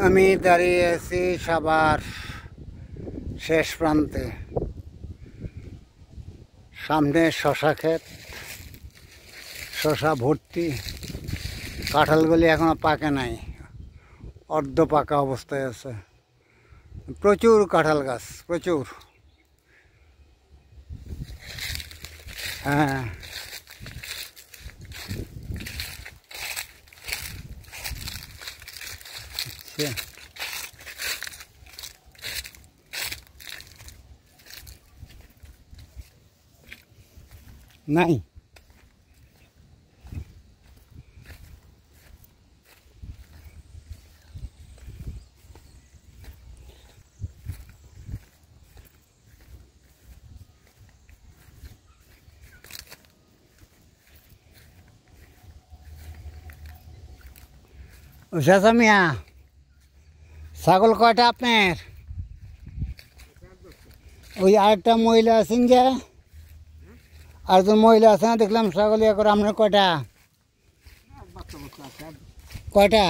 আমি দাঁড়িয়ে আছি সাভার শেষ প্রান্তে। সামনে শশা ক্ষেত, শশা ভর্তি। কাঁঠালগুলি এখনো পাকে নাই, অর্ধ পাকা অবস্থায় আছে। প্রচুর কাঁঠাল গাছ, প্রচুর। হ্যাঁ, নাই। চাচা মিয়া, ছাগল কয়টা আপনার? ওই আরেকটা মহিলা আছেন যে, আরেকজন মহিলা আছে না দেখলাম, ছাগল ইয়ে করে। আপনার কয়টা? কয়টা?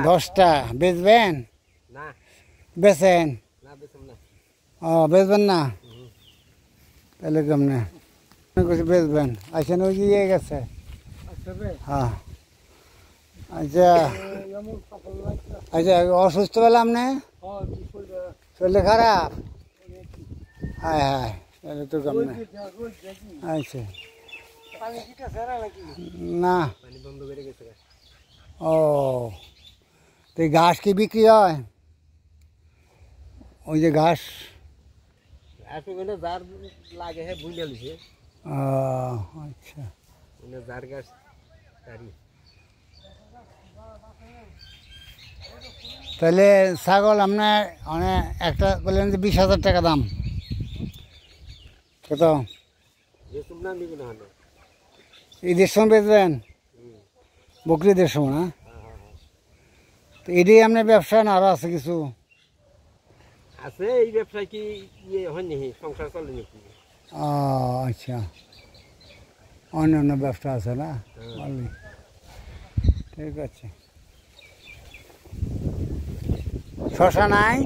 10টা। বেচবেন? বেচেন? ও, বেচবেন না? তাহলে কেমনে বেচবেন? আচ্ছা, ওই যে ইয়ে গেছে। হ্যাঁ, আচ্ছা আচ্ছা। অসুস্থ পেলাম না? শরীর খারাপ? হ্যাঁ হ্যাঁ, তাহলে তো কেমনে। আচ্ছা, না। ও, তো ঘাস কি বিক্রি হয়? ওই যে ঘাস যার লাগে হ্যাঁ বুঝে লিছে। আচ্ছা, যার গাছ তাহলে ছাগল আপনার মানে একটা বললেন যে 20,000 টাকা দাম। কত? ঈদের সময় বেচবেন? বকরিদের সময় না? তো এটাই আপনার ব্যবসা না আরো আছে কিছু? আছে। এই ব্যবসায় কি ইয়ে হয়নি, সংসার চলে নাকি? আচ্ছা, অন্য ব্যবসা আছে না? ঠিক আছে। শশা নাই?